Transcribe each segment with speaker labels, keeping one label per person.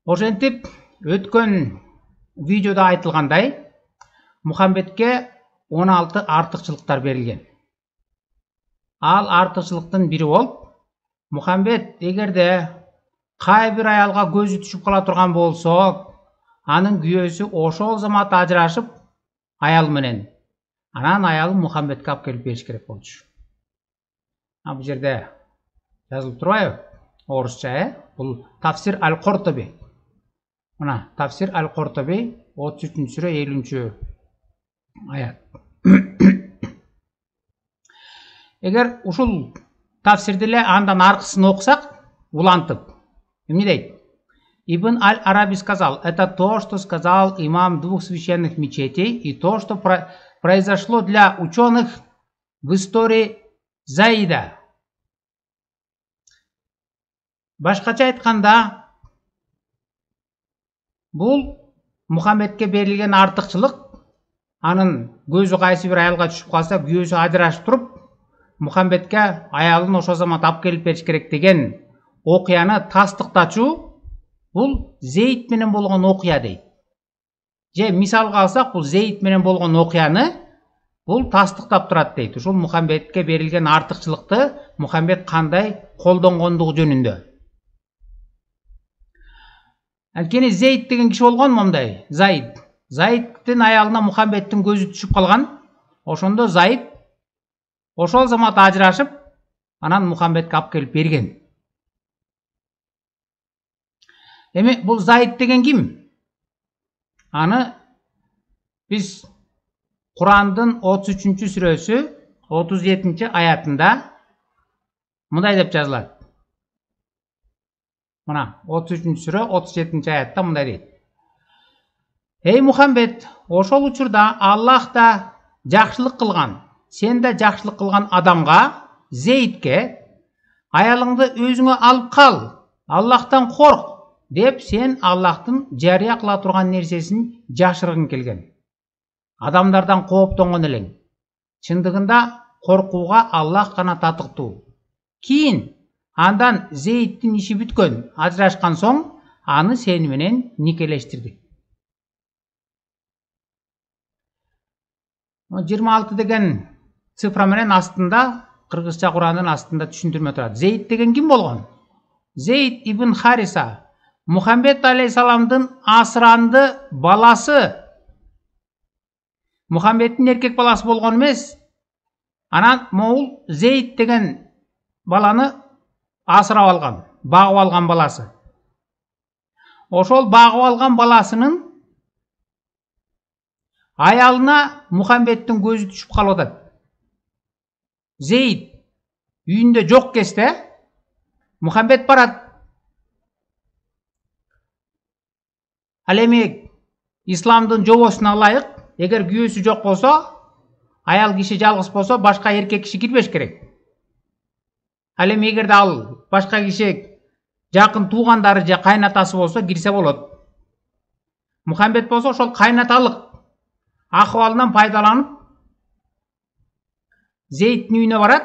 Speaker 1: Ошентип өткөн видеода айтылгандай, Мухаммедке 16 артыкчылыктар берилген. Ал артыкчылыктын бири болуп, Мухаммед эгерде кай бир аялга көзү түшүп кала турган болсо, анын күйөөсү ошол замат ажырашып аял менен, анан аялы Мухаммедке алып келип бериш керек болчу. Бул жерде жазылып турбайбы? Орусча, бул Тафсир Аль-Куртуби. Мына Тафсир Аль-Куртуби 33-сүрө 50-чү аят. Эгер ушул тафсирди эле андан аркысын окусак, улантып, эмне дейт? Ибн Аль-Араби сказал: это то, что сказал имам двух священных мечетей, и то, что произошло для ученых в истории Заида. Башкача айтканда, бул Мухаммедке берилген артыкчылык, анын көзү кайсы бир аялга түшүп калса, күйөөсү ажырашып туруп, Мухаммедке аялын ошо замат алып келип бериш керек деген окуяны тастыктачу, бул Зейд менен болгон окуя дейт. Же мисалга алсак, бул Зейд менен болгон окуяны бул тастыктап турат дейт. Ушул Мухаммедке берилген артыкчылыкты Мухаммед кандай колдонгондугу жөнүндө. Анткени Зейд деген киши болгон момундай, Заид. Заидтин аялына Мухаммедтин көзү түшүп калган. Ошондо Заид ошол замат ажырашып, анан Мухаммедке алып келип берген. Эми бул Заид деген ким? Аны биз Курандын 33-сүрөсү 37-аятында мындай деп жазылат. Мына 33-сүрө 37-аятта мындай дейт. Эй Мухаммед, ошол учурда Аллах да жакшылык кылган, сен да жакшылык кылган адамга, Зейдке, аялыңды өзүңө алып кал, Аллахтан корк деп сен Аллахтын жарыя кыла турган нерсесин жашыргың келген. Адамдардан кооптонгон элең. Чындыгында коркууга Аллах гана татыктуу. Кийин андан Зейдтин иши бүткөн, ажырашкан соң аны сени менен никелештирдик. 26 деген цифра менен астында, кыргызча Курандын астында түшүндүрмө турат. Зейд деген ким болгон? Зейд ибн Хариса, Мухаммед алейхисаламдын асыранды баласы. Мухаммедтин эркек баласы болгон эмес. Анан могул Зейд деген баланы асырап алган, багып алган баласы. Ошол багып алган баласынын аялына Мухаммедтин көзү түшүп калып атат. Зейд үйүндө жок кезде Мухаммед барат. Ал эми исламдын жобосуна ылайык, эгер күйөөсү жок болсо, аял киши жалгыз болсо, башка эркек киши кирбеш керек. Ал эми эгерде ал башка киши жакын туугандары же кайнатасы болсо, кирсе болот. Мухаммед болсо ошол кайнаталык акыбалынан пайдаланып Зейдтин үйүнө барат,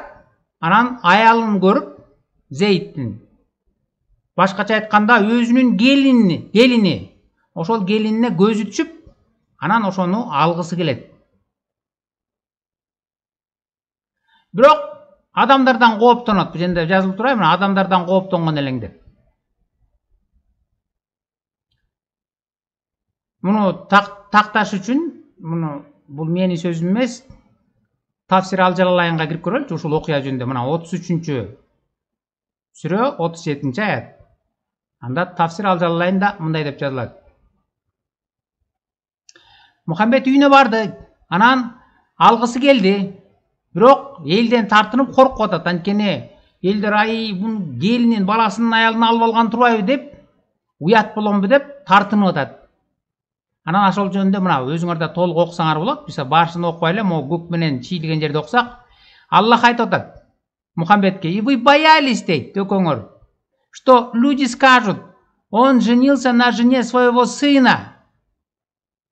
Speaker 1: анан аялын көрүп, Зейдтин, башкача айтканда өзүнүн келини, ошол келинине көзү түшүп, анан ошону алгысы келет. Бирок адамдардан кооптонот, бул жерде жазылып турат, мына адамдардан кооптонгон элең деп. Муну такташ үчүн, бул менин сөзүм эмес, Тафсир Аль-Жалалайнга кирип көрөлүчү ушул окуя жөнүндө. Мына 33-сүрө 37-аят. Анда Тафсир Аль-Жалалайнда мындай деп жазылат. Мухаммед үйүнө барды, анан алгысы келди. Бирок элден тартынып коркуп атат. Анткени элдер бун келинин баласынын аялын алып алган турбайбы деп, уят боломбу деп тартынып атат. Анан ошол жөнүндө мына өзүңөрдө толук окусаңар болот. Биз башын окубай эле, могу көк менен чийилген жерде окусак, Аллах айтып атат Мухаммедке: "И вы боялись дейт экөөңөр, что люди скажут: он женился на жене своего сына.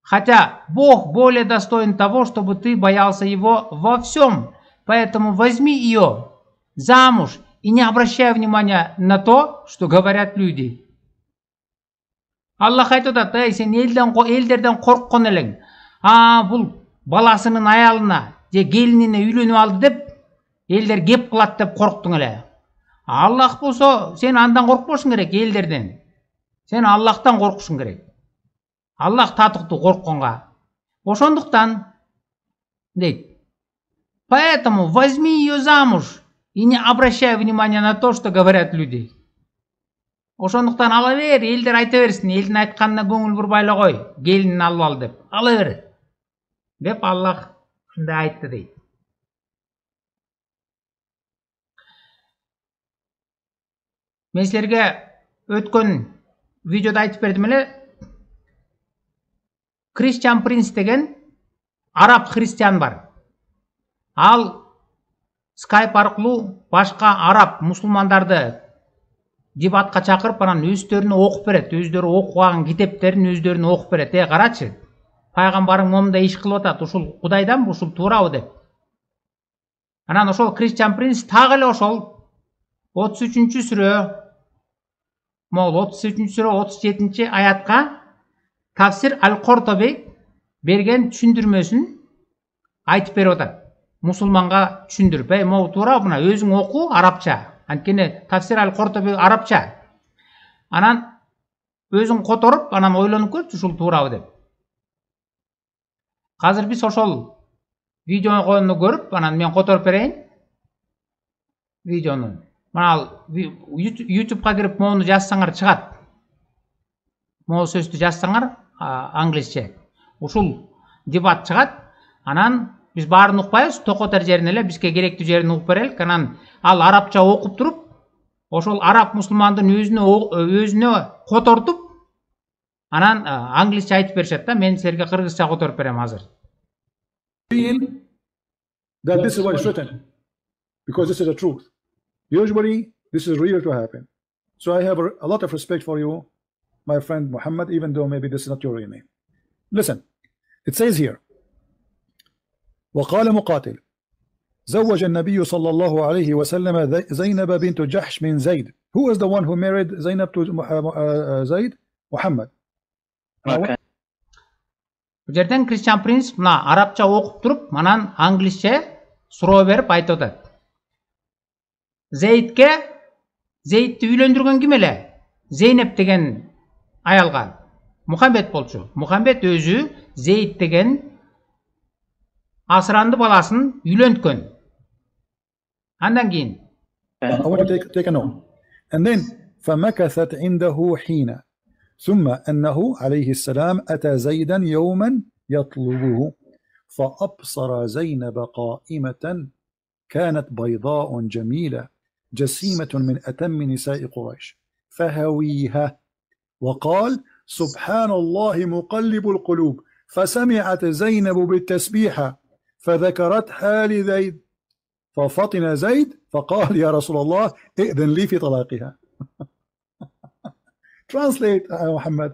Speaker 1: Хотя Бог более достоин того, чтобы ты боялся его во всем. Поэтому возьми ее замуж и не обращай внимания на то, что говорят люди". Аллах айтып атат, ey сен элдерден корккон элең. Бул баласынын аялына же келинине үйлөнүп алды деп элдер кеп кылат деп корктуң эле. Аллах болсо сен андан коркпошуң керек, элдерден. Сен Аллахтан коркушуң керек. Аллах татыктуу коркконго. Ошондуктан дейт. Поэтому возьми ее замуж и не обращай внимания на то, что говорят люди. Ошондуктан ала бер, элдер айта берсин, элдин айтканына көңүл бурбайлы кой, келинин алып ал деп. Ала бер. Деп Аллах ушундай айтты дейт. Мен силерге өткөн видеода айтып бердим эле. Christian Prince деген араб христиан бар. Ал скайп аркылуу башка араб мусулмандарды дебатка чакырып, анан өздөрүнө окуп берет. Өздөрү окуган китептерин өздөрүнө окуп берет. Карачы. Пайгамбарың момундай иш кылып атат. Ушул Кудайданбы, ушул туурабы деп. Анан ошол Christian Prince так эле ошол 33-сүрө, могул 33-сүрө 37 аятка Tafsir Al-Qurtubi берген түшүндүрмөсүн айтып берип атат. Мусулманга түшүндүрүп, могу туура, мына өзүң оку арабча. Анткени Tafsir Al-Qurtubi арабча. Анан өзүң которуп, анан ойлонуп көрчү ушул туурабы деп. Азыр биз ошол видеону көрүп, анан мен которуп берейин. Видеону. Мына YouTube'га кирип моуну жазсаңар чыгат. Могу сөздү жазсаңар англисче. Ушул дебат чыгат. Анан биз баарын укпайбыз, токотор жерин эле бизге керектүү жерин угуп берелик. Анан ал арабча окуп туруп, ошол араб мусулмандын өзүнө котортуп, анан англисче айтып беришет да. Мен силерге кыргызча которуп берем азыр.
Speaker 2: That this is what is written, because this is the truth. Usually, this is real to happen. So I have a lot of respect for you, my friend Muhammad, even though maybe this is not your real name. Listen, it says here, وقال مقاتل زوج النبي صلى الله عليه وسلم زينب بنت جحش من زيد. Who is the one who married Zainab to Zaid? Muhammad.
Speaker 1: Okay. Bu жерден Christian Prince мына арабча окуп туруп, анан англисче суроо берип айтып атат. Зейдти үйлөндүргөн ким эле? Зейнеп деген аялга. Мухаммед болчу. Мухаммед өзү Зейд деген асыранды баласын үйлөнткөн. Андан кийин.
Speaker 2: I want to take a note. And then فمكثت عنده حين ثم أنه عليه السلام أتى زيدا يوما يطلبه فأبصر زينب قائمة كانت بيضاء جميلة جسيمة من أتم نساء قريش فهويها وقال سبحان الله مقلب القلوب فسمعت زينب بالتسبيحة فذكرتها لزيد ففطن زيد فقال يا رسول الله ائذن لي في طلاقها. Translate Muhammad.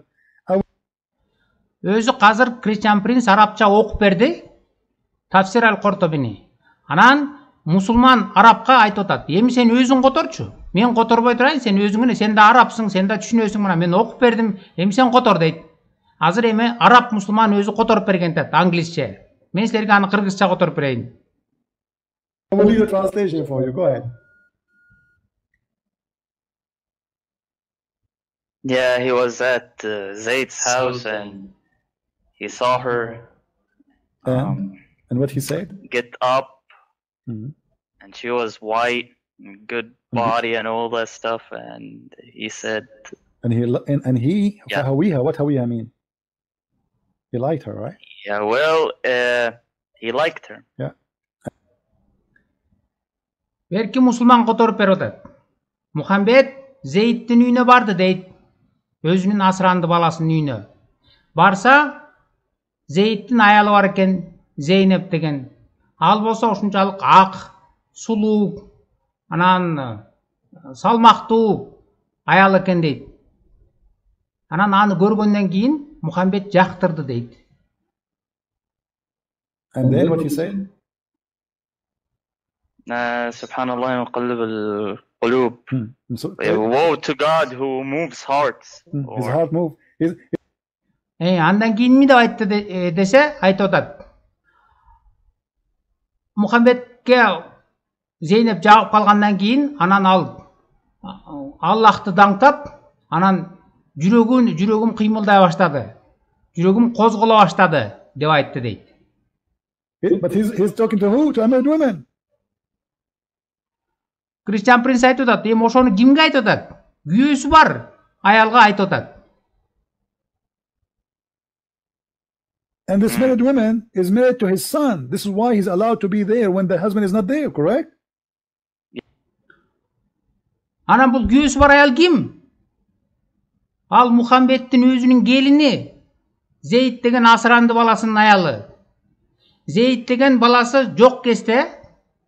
Speaker 1: Өзү казыр Christian Prince арабча окуп берди. Tafsir Al-Qurtubi'ni. Анан мусулман арабка айтып атат. Эми сен өзүң которчу. Мен которбой турайын, сен өзүңүн, сен да арабсың, сен да түшүнөсүң, мына мен окуп бердим. Эми сен котор дейт. Азыр эми араб мусулман өзү которуп берген дейт англисче. Мен силерге аны кыргызча которуп берейин.
Speaker 2: I will leave the translation for you. Go ahead.
Speaker 3: Yeah, he was at Zayd's house and he saw her
Speaker 2: And what he said?
Speaker 3: get up, and she was white, good body, and all that stuff. And he said,
Speaker 2: and he
Speaker 3: Yeah.
Speaker 2: فهويها. What هويها mean? He liked her, right?
Speaker 3: yeah, well, he liked her.
Speaker 2: Yeah.
Speaker 1: Берки мусулман которуп берип атат. Мухаммед Зейдтин үйүнө барды дейт. Өзүнүн асыранды баласынын үйүнө. Барса, Зейдтин аялы бар экен, Зейнеп деген. Ал болсо ушунчалык ак, сулуу, анан салмактуу аял экен дейт. Анан аны көргөндөн кийин Мухаммед жактырды дейт.
Speaker 2: And then what he said?
Speaker 3: Subhanallah muqallib al-qulub.
Speaker 2: So,
Speaker 3: Woe to God who moves hearts.
Speaker 2: his heart moved. Is-
Speaker 1: Андан кийин эмне деп айтты десе, айтып атат. Мухаммедке Зейнеп жагып калгандан кийин анан ал Аллахты даңктап, анан жүрөгүм кыймылдай баштады. Жүрөгүм козголо баштады деп айтты дейт.
Speaker 2: But he's talking to who? To a married woman.
Speaker 1: Кристиан принц айтып атат, эми ошону кимге айтып атат? Күйөөсү бар аялга айтып атат.
Speaker 2: And this married woman is married to his son. This is why he's allowed to be there when the husband is not there, correct?
Speaker 1: Анан бул күйөөсү бар аял ким? Ал Мухаммедтин өзүнүн келини. Зейд деген асыранды баласынын аялы. Зейд деген баласы жок кезде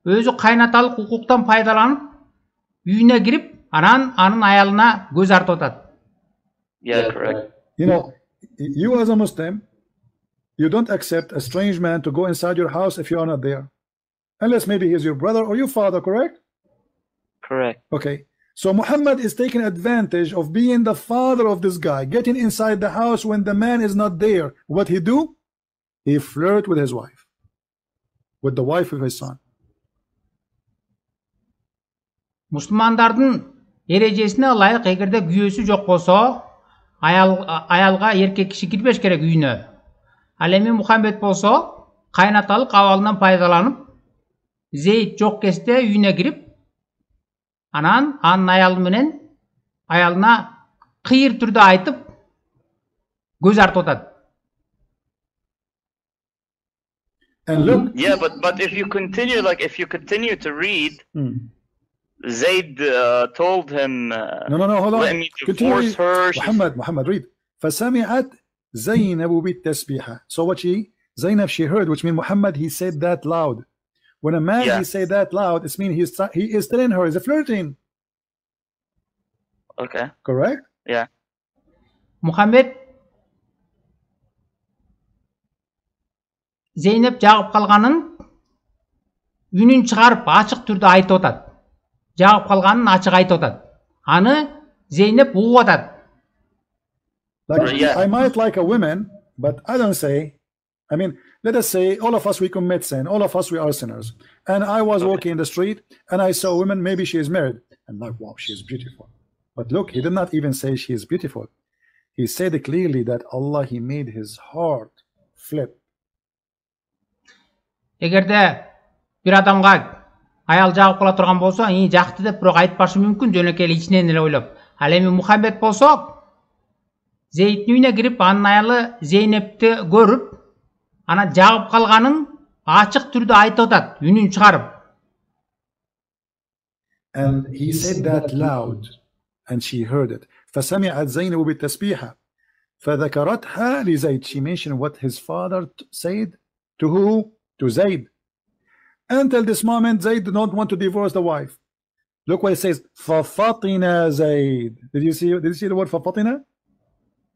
Speaker 1: өзү кайнаталык укуктан пайдаланып үйүнө кирип, анан анын аялына көз артып атат.
Speaker 3: Yeah, correct.
Speaker 2: You know, you as a Muslim, you don't accept a strange man to go inside your house if you are not there. Unless maybe he's your brother or your father, correct?
Speaker 3: Correct.
Speaker 2: Okay. So Muhammad is taking advantage of being the father of this guy, getting inside the house when the man is not there. What he do? He flirt with his wife, with the wife of his son.
Speaker 1: Мусулмандардын эрежесине ылайык, эгерде күйөөсү жок болсо, аялга эркек киши кирбеш керек үйүнө. Ал эми Мухаммед болсо, кайнаталык абалынан пайдаланып, Зейд жок кезде үйүнө кирип, анан анын аялы менен аялына кыйыр түрдө айтып көз артып атат.
Speaker 2: And look,
Speaker 3: Yeah, but if you continue to read, Zayd told him,
Speaker 2: no, hold on.
Speaker 3: let me
Speaker 2: Continue.
Speaker 3: divorce her.
Speaker 2: Muhammad, read. فسمعت زينب بالتسبيحة. So what Zainab, she heard, which means Muhammad, he said that loud. When a man, he say that loud, it means he is telling her, he's flirting.
Speaker 3: Okay.
Speaker 2: Correct?
Speaker 3: Yeah.
Speaker 1: Мухаммед Зейнеп жагып калганын үнүн чыгарып ачык түрдө айтып атат. Жагып калганын ачык айтып атат. Аны Зейнеп угуп атат.
Speaker 2: Like,
Speaker 3: Yeah.
Speaker 2: I might like a woman, but I don't say. I mean, let us say all of us, we commit sin. All of us, we are sinners. And I was walking in the street and I saw a woman, maybe she is married. And like, wow, she is beautiful. But look, he did not even say she is beautiful. He said clearly that Allah, he made his heart flip.
Speaker 1: Эгерде бир адамга аял жагып кала турган болсо, жакты деп бирок айтпашы мүмкүн, жөнөкөй ичинен эле ойлоп. Ал эми Мухаммед болсо, Зейдтин үйүнө кирип, анын аялы Зейнепти көрүп, ана жагып калганын ачык түрдө айтып атат, үнүн чыгарып.
Speaker 2: And he said that loud, and she heard it. فسمعت زينب بالتسبيحة فذكرتها لزيد. She mentioned what his father said to who? To Zayd. Until this moment, Zayd did not want to divorce the wife. Look what it says. فَفَطِنَ Zayd. Did you see the word فَفَطِنَ?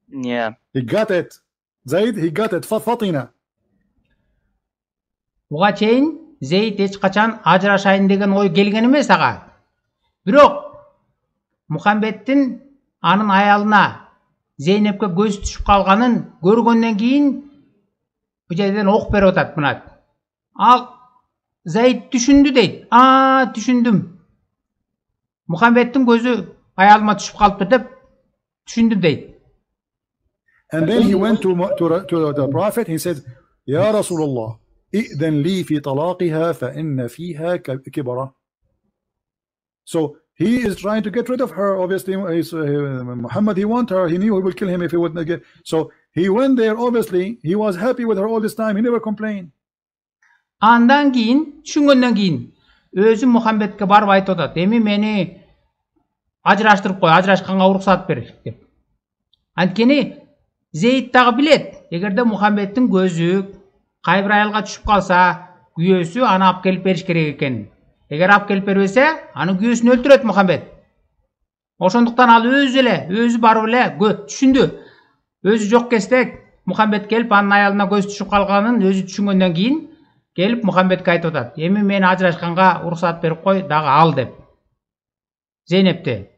Speaker 3: Yeah.
Speaker 2: He got it. Zayd, he got it. فَفَطِنَ.
Speaker 1: Буга чейин Зейд эч качан ажырашайын деген ой келген эмес ага. Бирок Мухаммедтин анын аялына Зейнепке көз түшүп калганын көргөндөн кийин бу жерден ок берип атат мына. Ал Зейд түшүндү дейт. Түшүндүм. Мухаммедтин көзү аялыма түшүп калыптыр деп түшүндүм дейт.
Speaker 2: And then he went to the prophet. He said, يا رسول الله إذن لي في طلاقها فإن فيها كبرة. So he is trying to get rid of her. Obviously, Muhammad, he want her. He knew he would kill him if he would not get. So he went there. Obviously, he was happy with her all this time. He never complained.
Speaker 1: Андан кийин, түшүнгөндөн кийин өзү Мухаммедке барып айтып атат. Эми мени ажыраштырып кой, ажырашканга уруксат бер деп. Анткени Зейд дагы билет, эгерде Мухаммедтин көзү кайбир аялга түшүп калса, күйөөсү аны алып келип бериш керек экен. Эгер алып келип бербесе, аны күйөөсүн өлтүрөт Мухаммед. Ошондуктан ал өзү барып эле түшүндү. Өзү жок кезде Мухаммед келип анын аялына көз түшүп калганын өзү түшүнгөндөн кийин келип Мухаммедке айтып атат. Эми мени ажырашканга уруксат берип кой, дагы ал деп. Зейнепти.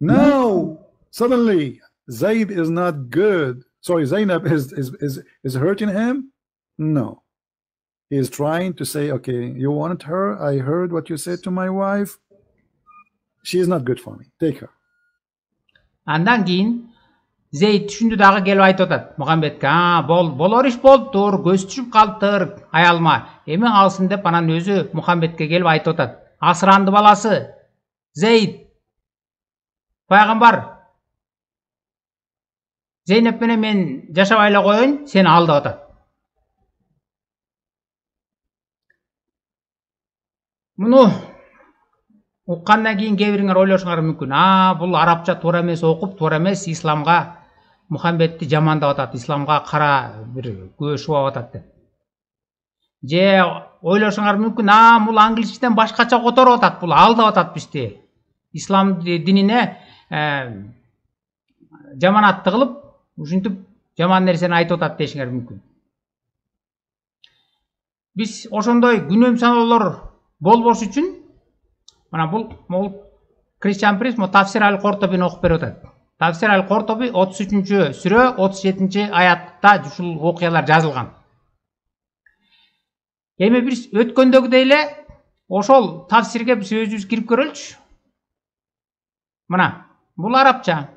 Speaker 2: Now, suddenly, Zayd is not good. Sorry, Zainab is hurting him? No. He is trying to say, okay, you wanted her. I heard what you said to my wife. She is not good for me. Take her.
Speaker 1: Андан кийин Зейд түшүндү дагы келип айтып атат Мухаммедке, болор иш болуптур, көз түшүп калыптыр аялыма. Эми алсын деп анан өзү Мухаммедке келип айтып атат. Асыранды баласы Зейд пайгамбар Зейнеп менен мен жашабай эле коеюн, сени ал деп атат. Муну уккандан кийин кээ бириңер ойлошуңар мүмкүн. Бул арабча туура эмес окуп, туура эмес исламга Мухаммедти жамандап атат, исламга кара бир көз шубап атат деп. Же ойлошуңар мүмкүн, бул англисчеден башкача которуп атат, бул алдап атат бизди. Ислам динине жаманат тыгылып, ушинтип жаман нерсени айтып атат дешиңер мүмкүн. Биз ошондой күнөм саноолор болбош үчүн мына бул Christian Prince Tafsir al-Qurtubi'ni окуп берип атат. Tafsir al-Qurtubi 33-сүрө 37 аятта ушул окуялар жазылган. Эми биз өткөндөгүдөй эле ошол тафсирге биз өзүбүз кирип көрөлүчү. Мына бул арабча.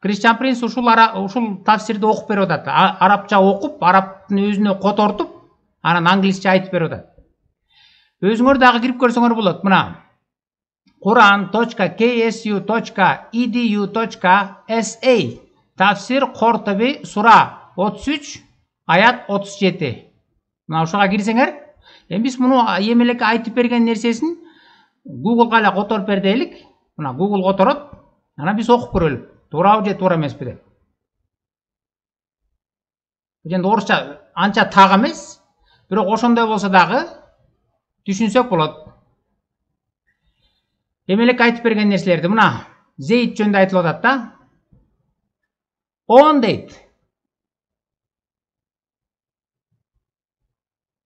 Speaker 1: Christian Prince ушул тафсирди окуп берип атат. Арабча окуп, арабтын өзүнө котортуп, анан англисче айтып берип атат. Өзүңөр дагы кирип көрсөңөр болот. Мына quran.ksu.edu.sa Tafsir Qurtubi сура 33 аят 37. Мына ошого кирсеңер, эми биз муну эмелекке айтып берген нерсесин Google'га эле которуп бер дейлик. Мына Google которот. Анан биз окуп көрөлүк. Туурабы же туура эмеспи деп. Эми орусча анча так эмес, бирок ошондой болсо дагы түшүнсөк болот. Эмелекке айтып берген нерселерди мына Зейд жөнүндө айтылып атат да. Он дейт.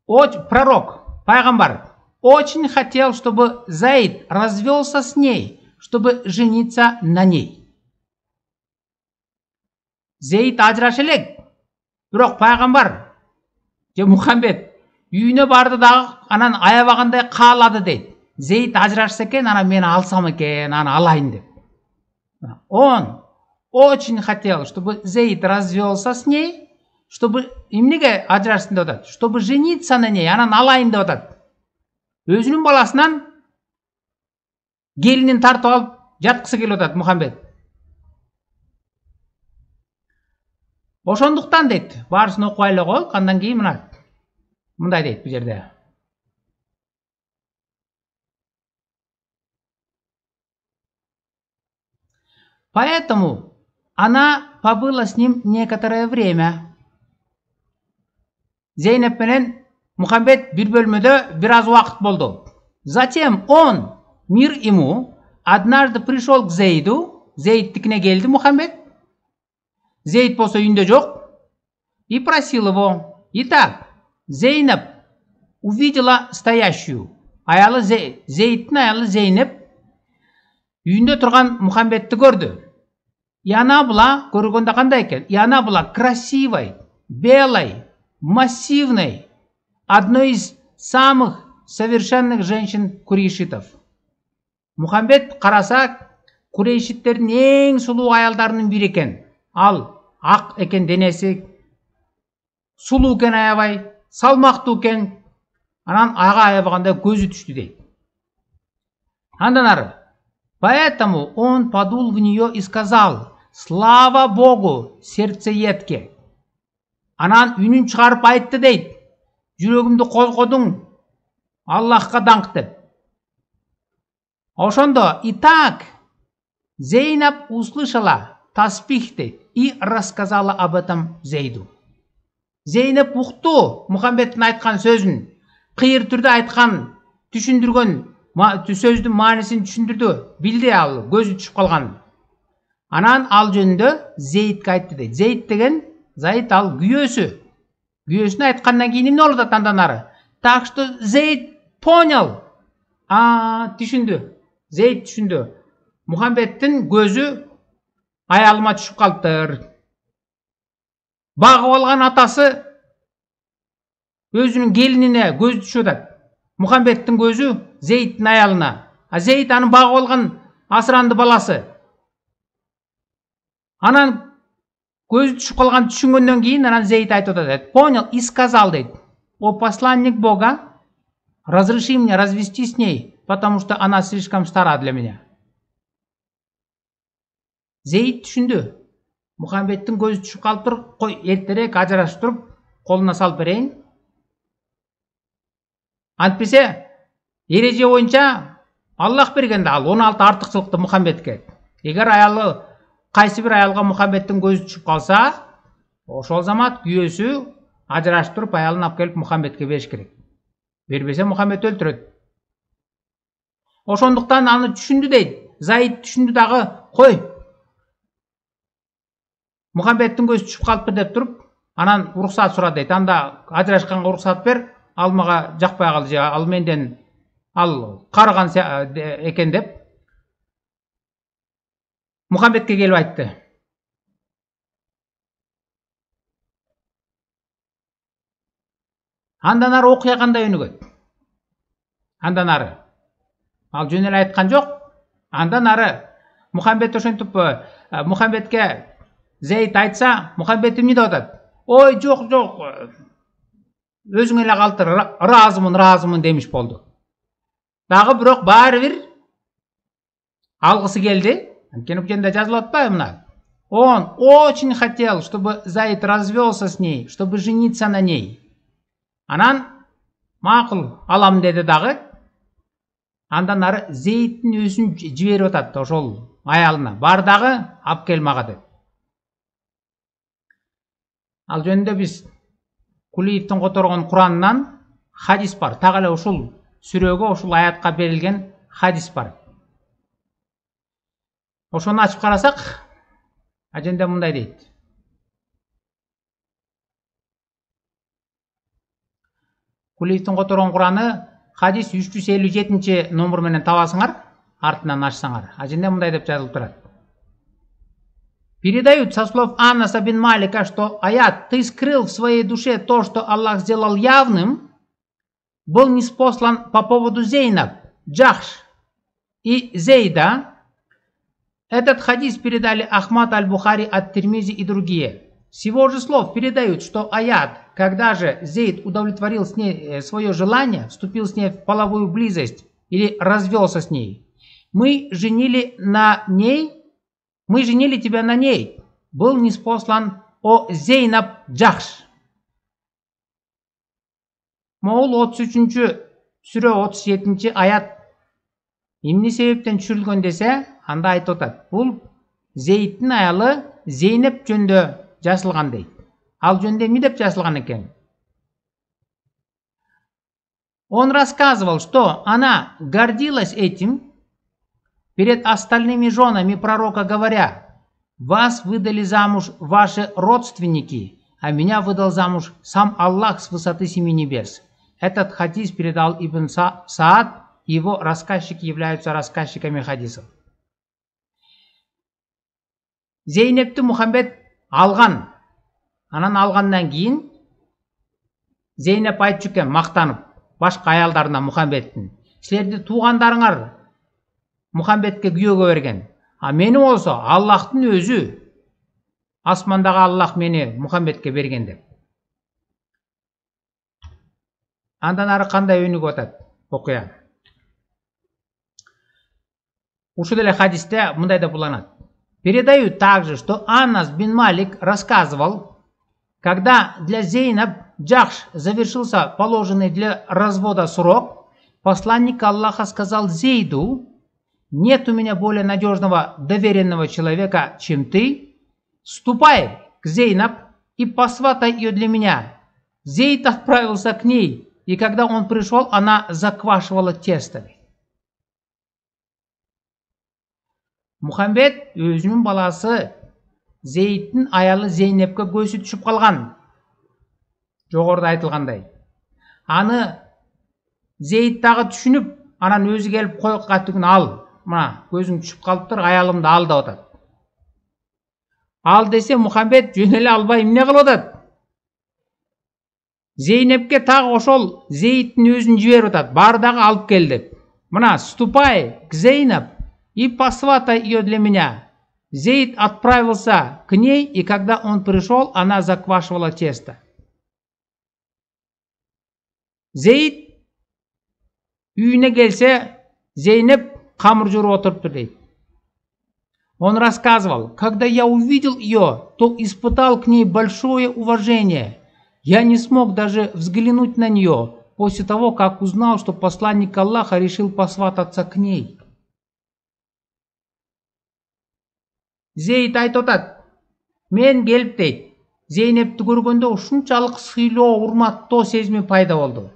Speaker 1: Пророк, пайгамбар, очень хотел, чтобы Заид развелся с ней, чтобы жениться на ней. Зейд ажыраша элек, бирок пайгамбар же Мухаммед үйүнө барды дагы анан аябагандай каалады дейт. Зейд ажырашса экен, анан мени алсам экен, аны алайын деп. Он очень хотел, чтобы Зейд развелся с ней, чтобы эмнеге ажырашсын деп атат, чтобы жениться на ней, анан алайын деп атат. Өзүнүн баласынан келинин тартып алып жаткысы келип атат Мухаммед. Ошондуктан дейт, баарысын окуй эле коелук, андан кийин мындай дейт бул жерде. Поэтому она побыла с ним некоторое время. Зейнеп менен Мухаммед бир бөлмөдө бир аз убакыт болду. Затем он, мир ему, однажды пришел к Зейду, Зейдтикине келди Мухаммед. Зейд болсо үйүндө жок. И просил его. Итак, Зейнеп увидела стоящую. Аялы Зейдтин аялы Зейнеп үйүндө турган Мухаммедти көрдү. И она была, көргөндө кандай экен? И она была красивой, белой, массивной, одной из самых совершенных женщин курейшитов. Мухаммед караса, курейшиттердин эң сулуу аялдарынын бири экен. Ал ак экен денеси, сулуу экен аябай, салмактуу экен. Анан ага аябаганда көзү түштү дейт. Андан ары. Поэтому он подул в нее и сказал: слава Богу, сердцеедке. Анан үнүн чыгарып айтты дейт. Жүрөгүмдү козгодуң, Аллахка даңк деп. Ошондо и так Зейнеп услышала таспих дейт и рассказала об этом Зейду. Зейнеп укту Мухаммедтин айткан сөзүн, кыйыр түрдө айткан, түшүндүргөн сөздүн маанисин түшүндүрдү, билди ал, көзү түшүп калган. Анан ал жөнүндө Зейдке айтты дейт. Зейд деген Зайд ал күйөөсү. Күйөөсүнө айткандан кийин эмне болот андан ары? Так что Зейд понял. Түшүндү. Зейд түшүндү. Мухаммедтин көзү аялыма түшүп калыптыр. Багып алган атасы өзүнүн келинине көзү түшүп атат. Мухаммедтин көзү Зейдтин аялына. А Зейд анын багып алган асыранды баласы. Анан көзү түшүп калган түшүнгөндөн кийин анан Зейд айтып атат. Понял и сказал, дейт: О посланник Бога, разреши мне развести с ней, потому что она слишком стара для меня. Зейд түшүндү. Мухаммедтин көзү түшүп калыптыр. Кой, эртерээк ажыраштырып, колуна салып берейин. Антпесе, эреже боюнча Аллах бергенде ал 16 артыкчылыкты Мухаммедке. Эгер аялы кайсы бир аялга Мухаммедтин көзү түшүп калса, ошол замат күйөөсү ажыраштырып аялын алып келип Мухаммедке бериш керек. Бербесе Мухаммед өлтүрөт. Ошондуктан аны түшүндү дейт. Зайд түшүндү дагы, кой, Мухаммедтин көзү түшүп калыптыр деп туруп, анан уруксат сурат дейт. Анда ажырашканга уруксат бер, ал мага жакпай калды же ал менден ал карыган экен деп Мухаммедке келип айтты. Андан ары окуя кандай өнүгөт? Андан ары ал жөн эле айткан жок. Андан ары Мухаммед ошентип Мухаммедке Зейд айтса, Мухаммед эмне деп атат? Ой, жок, өзүң эле калтыр, ыраазымын демиш болду. Дагы бирок баары бир алгысы келди. Анткени бул жерде жазылып атпайбы мына? Он очень хотел, чтобы Зайд развелся с ней, чтобы жениться на ней. Анан макул алам деди дагы. Андан ары Зейдтин өзүн жиберип атат ошол аялына. Бар дагы алып кел мага деп. Ал жөнүндө биз Кулиевдин которгон Куранынан хадис бар. Так эле ушул сүрөгө, ушул аятка берилген хадис бар. Ошону ачып карасак, аженде мындай дейт. Кулиевдин которгон Кураны хадис 357 номер менен табасыңар, артынан ачсаңар. Аженде мындай деп жазылып турат. Передают со слов Анаса бин Малика, что аят «Ты скрыл в своей душе то, что Аллах сделал явным», был ниспослан по поводу Зейнаб, Джахш и Зейда. Этот хадис передали Ахмад аль-Бухари, ат-Тирмизи и другие. С его же слов передают, что аят, когда же Зейд удовлетворил с ней свое желание, вступил с ней в половую близость или развелся с ней, мы женили тебя на ней, был ниспослан о Зейнаб Джахш. Моул 33 сүрө 37 аят эмне себептен түшүрүлгөн десе, анда айтып атат. Бул Зейдтин аялы Зейнеп жөнүндө жазылган дейт. Ал жөнүндө эмне деп жазылган экен? Он рассказывал, что она гордилась этим перед остальными женами пророка, говоря: «Вас выдали замуж ваши родственники, а меня выдал замуж сам Аллах с высоты 7 небес». Этот хадис передал Ибн Саад, его рассказчики являются рассказчиками хадисов. Зейнепти Мухаммед алган. Анан алгандан кийин Зейнеп айтчу экен, мактанып, башка аялдарына Мухаммедтин: «Силерди туугандарыңар Мухаммедке күйөөгө берген. А мени болсо Аллахтын өзү, асмандагы Аллах мени Мухаммедке берген» деп. Андан ары кандай өнүгүп атат окуя? Ушул эле хадисте мындай деп уланат. Передают также, что Анас бин Малик рассказывал, когда для Зейнаб Джахш завершился положенный для развода срок, посланник Аллаха сказал Зейду: «Нет у меня более надежного доверенного человека, чем ты. Ступай к Зейнаб и посватай ее для меня». Зейд отправился к ней, и когда он пришел, она заквашивала тесто. Мухаммед өзүнүн баласы Зейдтин аялы Зейнепке көзү түшүп калган. Жогоруда айтылгандай. Аны Зейд дагы түшүнүп, анан өзү келип койгатыгын ал, мына көзүң түшүп калыптыр, аялымды ал деп атат. Ал десе Мухаммед жөн эле албай эмне кылып атат? Зейнепке тагы ошол Зейиттин өзүн жиберип атат. Бар дагы алып кел деп. Мына ступай к Зейнеп и посватай ее для меня. Зейд отправился к ней, и когда он пришел, она заквашивала тесто. Зейд үйүнө келсе, Зейнеп камыр жууруп отуруптур дейт. Он рассказывал: когда я увидел ее, то испытал к ней большое уважение. Я не смог даже взглянуть на нее после того, как узнал, что посланник Аллаха решил посвататься к ней. Зейд айтып атат: мен келип дейт, Зейнепти көргөндө ушунчалык сыйлоо, урматтоо сезими пайда болду.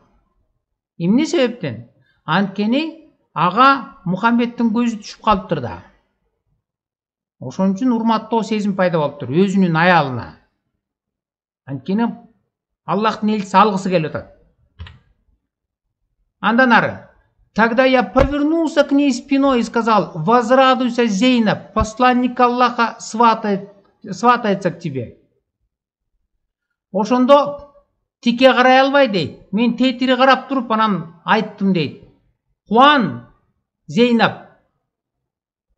Speaker 1: Эмне себептен? Анткени ага Мухаммедтин көзү түшүп калыптыр да. Ошон үчүн урматтоо сезим пайда болуптур өзүнүн аялына. Анткени Аллахтын элчиси алгысы келип атат. Андан ары: тогда я повернулся к ней спиной и сказал: возрадуйся, Зейнеп, посланник Аллаха сватается к тебе. Ошондо тике карай албай дейт, мен тетири карап туруп анан айттым дейт: кубан, Зейнеп,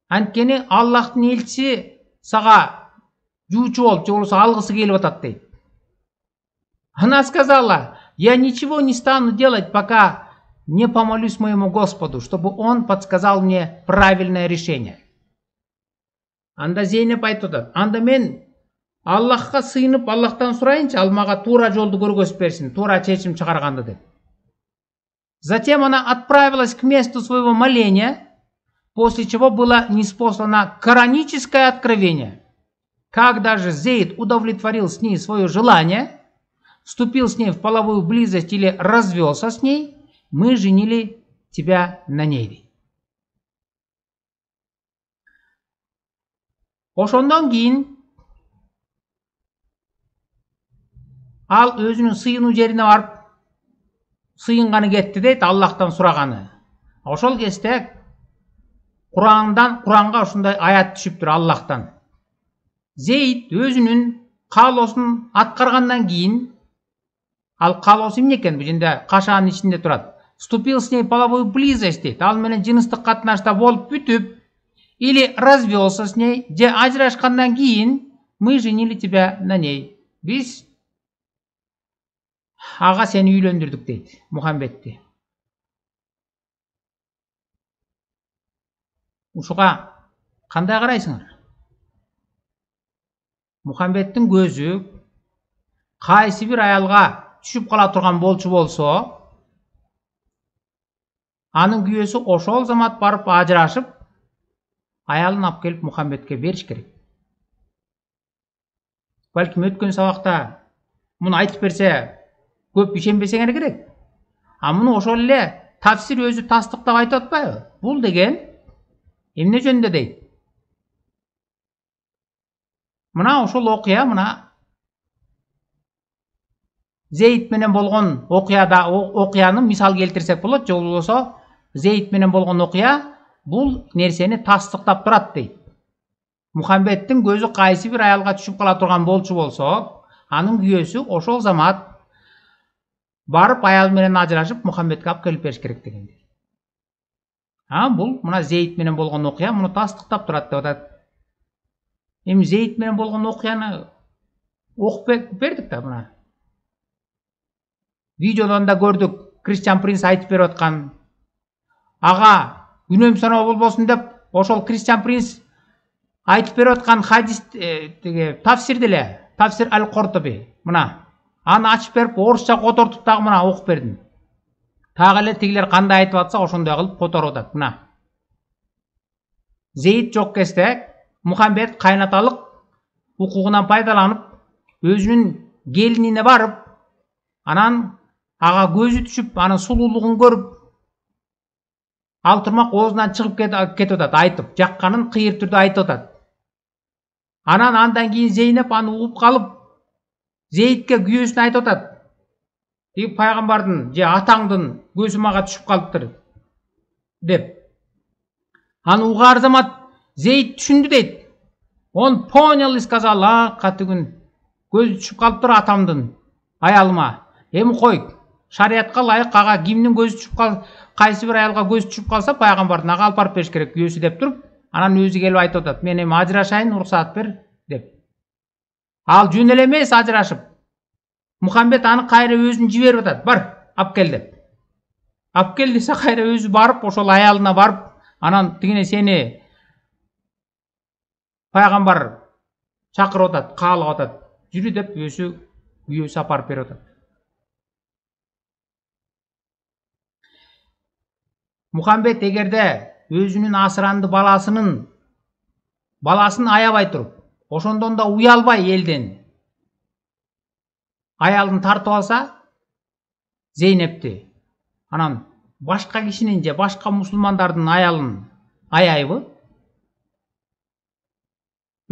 Speaker 1: анткени Аллахтын элчиси сага жуучу болуп, же болбосо алгысы келип атат дейт. Она сказала: я ничего не стану делать, пока не помолюсь моему Господу, чтобы он подсказал мне правильное решение. Анда Зейнеп айтып атат: анда мен Аллахка сыйынып, Аллахтан сурайынчы, ал мага туура жолду көргөзүп берсин, туура чечим чыгарганды деп. Затем она отправилась к месту своего моления, после чего было ниспослано кораническое откровение. Когда же Зейд удовлетворил с ней свое желание, вступил с ней в половую близость или развелся с ней, мы женили тебя на ней. Ошондон кийин ал өзүнүн сыйынуу жерине барып сыйынганы кетти дейт, Аллахтан сураганы. Ошол кезде Куранга ушундай аят түшүптүр Аллахтан. Зейд өзүнүн каалоосун аткаргандан кийин, ал каалоосу эмне экен? Бул жерде кашаанын ичинде турат. Вступил с ней в половую близость дейт. Ал менен жыныстык катнашта болуп бүтүп, или развелся с ней, же ажырашкандан кийин, мы женили тебя на ней. Биз ага сени үйлөндүрдүк дейт, Мухаммедти. Ушуга кандай карайсыңар? Мухаммедтин көзү кайсы бир аялга түшүп кала турган болчу болсо, анын күйөөсү ошол замат барып ажырашып, аялын алып келип Мухаммедке бериш керек. Балким өткөн сабакта муну айтып берсе, көп ишенбесеңер керек. А муну ошол эле тафсир өзү тастыктап айтып атпайбы? Бул деген эмне жөнүндө дейт? Мына ошол окуя, мына Зейд менен болгон окуяны мисал келтирсек болот, же болбосо Зейд менен болгон окуя бул нерсени тастыктап турат дейт. Мухаммедтин көзү кайсы бир аялга түшүп кала турган болчу болсо, анын күйөөсү ошол замат барып аял менен ажырашып Мухаммедке алып келип бериш керек деген. Бул мына Зейд менен болгон окуя муну тастыктап турат деп атат. Эми Зейд менен болгон окуяны окуп бердик да, мына видеодон да көрдүк, Кристиан Принц айтып берип аткан. Ага күнөөм саноо болбосун деп, ошол Кристиан Принц айтып берип аткан хадис тафсир деле, тафсир Аль-Куртуби. Мына аны ачып берип, орусча котортуп дагы мына окуп бердим. Тагы эле тигилер кандай айтып атса, ошондой кылып которуп атат. Мына Зейд жок кезде Мухаммед кайнаталык укугунан пайдаланып, өзүнүн келинине барып, анан ага көзү түшүп, анын сулуулугун көрүп, ал турмак оозунан чыгып кетип атат, айтып, жакканын кыйыр түрдө айтып атат. Анан андан кийин Зейнеп аны угуп калып, Зейдке күйөөсүн айтып атат. Тиги пайгамбардын же атаңдын көзү мага түшүп калыптыр деп. Аны угаар замат Зейд түшүндү дейт. Он понял и сказал, катыгүн көзү түшүп калыптыр атамдын аялыма. Эми кой, шариятка ылайык ага кимдин көзү түшүп кал, кайсы бир аялга көзү түшүп калса пайгамбардын ага алып барып бериш керек күйөөсү деп туруп, анан өзү келип айтып атат, мен эми ажырашайын, уруксаат бер деп. Ал жөн эле эмес ажырашып. Мухаммед аны кайра өзүн жиберип атат, бар, алып кел деп. Алып кел десе кайра өзү барып, ошол аялына барып, анан тигине сени пайгамбар чакырып атат, каалап атат. Жүрү деп күйөөсү апарып берип атат. Мухаммед эгерде өзүнүн асыранды баласын аябай туруп, ошондон да уялбай элден аялын тартып алса, Зейнепти, анан башка кишинин же башка мусулмандардын аялын аяйбы?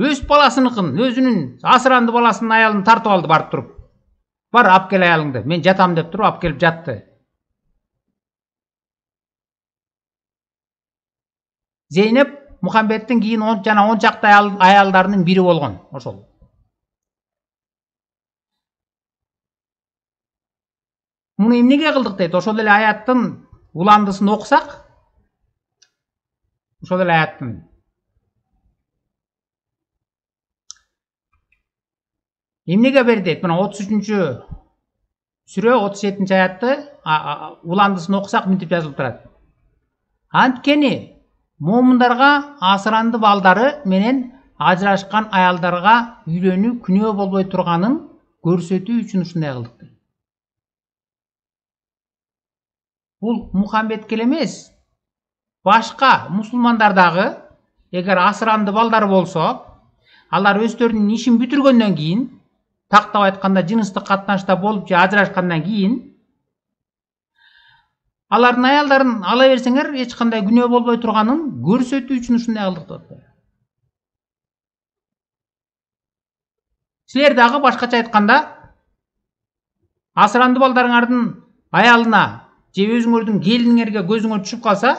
Speaker 1: Өз баласыныкын, өзүнүн асыранды баласынын аялын тартып алды барып туруп. Бар, алып кел аялыңды. Мен жатам деп туруп алып келип жатты. Зейнеп Мухаммедтин кийин жана 10 чакты аялдарынын бири болгон, ошол. Муну эмнеге кылдык дейт? Ошол эле аяттын уландысын окусак, ошол эле аяттын эмнеге бер дейт? Мына 33-сүрө 37-аятты уландысын окусак мынтип жазылып турат. Анткени момундарга асыранды балдары менен ажырашкан аялдарга үйлөнүү күнөө болбой турганын көрсөтүү үчүн ушундай кылдык. Бул Мухаммедке эмес, башка мусулмандардагы эгер асыранды балдары болсо, алар өздөрүнүн ишин бүтүргөндөн кийин, тактап айтканда жыныстык катнашта болуп же ажырашкандан кийин, алардын аялдарын ала берсеңер, эч кандай күнөө болбой турганын көрсөтүү үчүн ушундай кылдык дейт. Силер дагы башкача айтканда, асыранды балдарыңардын аялына же өзүңөрдүн келиниңерге көзүңөр түшүп калса,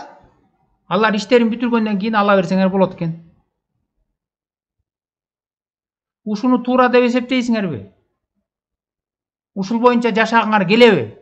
Speaker 1: алар иштерин бүтүргөндөн кийин ала берсеңер болот экен. Ушуну туура деп эсептейсиңерби? Ушул боюнча жашагыңар келеби?